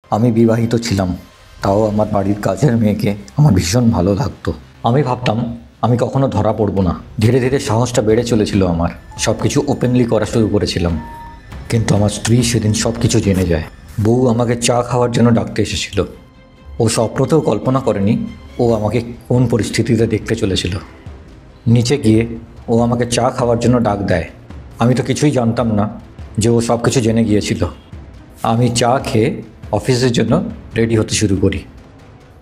আমি বিবাহিত ছিলাম, তাও আমার বাড়ির কাজের মেয়েকে আমার ভীষণ ভালো লাগতো। আমি ভাবতাম আমি কখনো ধরা পড়বো না। ধীরে ধীরে সাহসটা বেড়ে চলেছিল আমার, সব কিছু ওপেনলি করা শুরু করেছিলাম। কিন্তু আমার স্ত্রী সেদিন সব কিছু জেনে যায়। বউ আমাকে চা খাওয়ার জন্য ডাকতে এসেছিল। ও স্বপ্নতেও কল্পনা করেনি ও আমাকে কোন পরিস্থিতিতে দেখতে চলেছিল। নিচে গিয়ে ও আমাকে চা খাওয়ার জন্য ডাক দেয়। আমি তো কিছুই জানতাম না যে ও সব কিছু জেনে গিয়েছিল। আমি চা খেয়ে অফিসের জন্য রেডি হতে শুরু করি।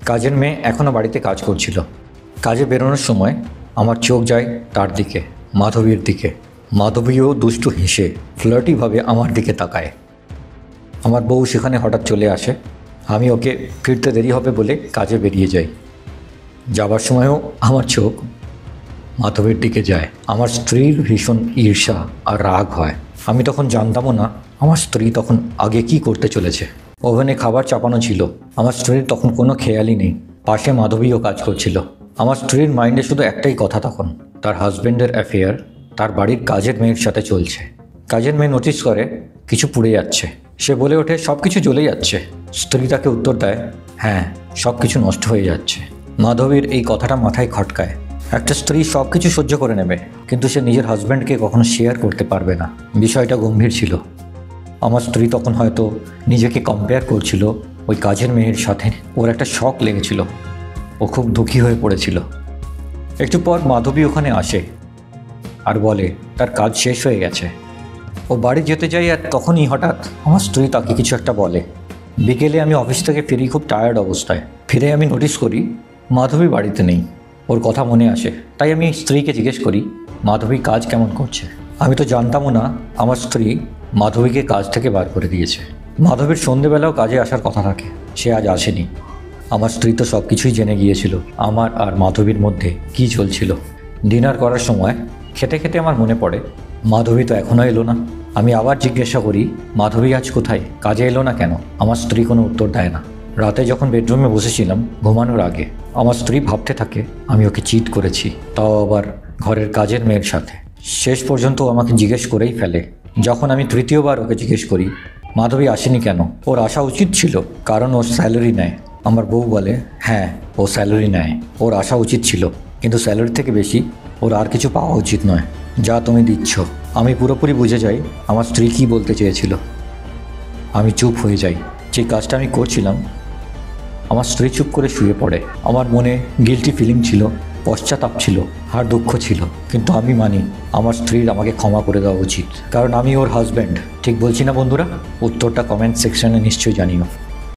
কাজের মেয়ে এখনও বাড়িতে কাজ করছিল। কাজে বেরোনোর সময় আমার চোখ যায় তার দিকে, মাধবীর দিকে। মাধবীও দুষ্টু হেসে ফ্লার্টিভাবে আমার দিকে তাকায়। আমার বউ সেখানে হঠাৎ চলে আসে। আমি ওকে ফিরতে দেরি হবে বলে কাজে বেরিয়ে যাই। যাবার সময়ও আমার চোখ মাধবীর দিকে যায়। আমার স্ত্রীর ভীষণ ঈর্ষা আর রাগ হয়। আমি তখন জানতামও না আমার স্ত্রী তখন আগে কি করতে চলেছে। ওভেনে খাবার চাপানো ছিল। আমার স্ত্রীর তখন কোনো খেয়ালই নেই। পাশে মাধবীও কাজ করছিল। আমার স্ত্রীর মাইন্ডে শুধু একটাই কথা তখন, তার হাজব্যান্ডের অ্যাফেয়ার তার বাড়ির কাজের মেয়ের সাথে চলছে। কাজের মেয়ে নোটিস করে কিছু পুড়ে যাচ্ছে। সে বলে ওঠে সব কিছু জ্বলে যাচ্ছে। স্ত্রী তাকে উত্তর দেয়, হ্যাঁ, সব কিছু নষ্ট হয়ে যাচ্ছে। মাধবীর এই কথাটা মাথায় খটকায়। একটা স্ত্রী সব কিছু সহ্য করে নেবে, কিন্তু সে নিজের হাজব্যান্ডকে কখনো শেয়ার করতে পারবে না। বিষয়টা গম্ভীর ছিল। আমার স্ত্রী তখন হয়তো নিজেকে কম্পেয়ার করছিল ওই কাজের মেয়ের সাথে। ওর একটা শক লেগেছিল। ও খুব দুঃখী হয়ে পড়েছিল। একটু পর মাধবী ওখানে আসে আর বলে তার কাজ শেষ হয়ে গেছে। ও বাড়ি যেতে যায় আর তখনই হঠাৎ আমার স্ত্রী তাকে কিছু একটা বলে। বিকেলে আমি অফিস থেকে ফিরি খুব টায়ার্ড অবস্থায়। ফিরে আমি নোটিস করি মাধবী বাড়িতে নেই। ওর কথা মনে আসে, তাই আমি স্ত্রীকে জিজ্ঞেস করি মাধবী কাজ কেমন করছে। আমি তো জানতামও না আমার স্ত্রী মাধবীকে কাজ থেকে বার করে দিয়েছে। মাধবীর সন্ধেবেলাও কাজে আসার কথা থাকে, সে আজ আসেনি। আমার স্ত্রী তো সব কিছুই জেনে গিয়েছিল আমার আর মাধবীর মধ্যে কী চলছিল। ডিনার করার সময় খেতে খেতে আমার মনে পড়ে মাধবী তো এখনও এলো না। আমি আবার জিজ্ঞাসা করি মাধবী আজ কোথায়, কাজে এলো না কেন? আমার স্ত্রী কোনো উত্তর দেয় না। রাতে যখন বেডরুমে বসেছিলাম ঘুমানোর আগে, আমার স্ত্রী ভাবতে থাকে আমি ওকে চিট করেছি, তাও আবার ঘরের কাজের মেয়ের সাথে। শেষ পর্যন্ত আমাকে জিজ্ঞেস করেই ফেলে। যখন আমি তৃতীয়বার ওকে জিজ্ঞেস করি মাধবী আসেনি কেন, ওর আসা উচিত ছিল, কারণ ওর স্যালারি নেয়। আমার বউ বলে হ্যাঁ, ও স্যালারি নেয়, ওর আসা উচিত ছিল, কিন্তু স্যালারি থেকে বেশি ওর আর কিছু পাওয়া উচিত নয় যা তুমি দিচ্ছ। আমি পুরোপুরি বুঝে যাই আমার স্ত্রী কী বলতে চেয়েছিল। আমি চুপ হয়ে যাই। যে কাজটা আমি করছিলাম, আমার স্ত্রী চুপ করে শুয়ে পড়ে। আমার মনে গিল্টি ফিলিং ছিল, পশ্চাতাপ ছিল আর দুঃখ ছিল। কিন্তু আমি মানি আমার স্ত্রীর আমাকে ক্ষমা করে দেওয়া উচিত, কারণ আমি ওর হাজব্যান্ড। ঠিক বলছি না বন্ধুরা? উত্তরটা কমেন্ট সেকশনে নিশ্চয়ই জানিও।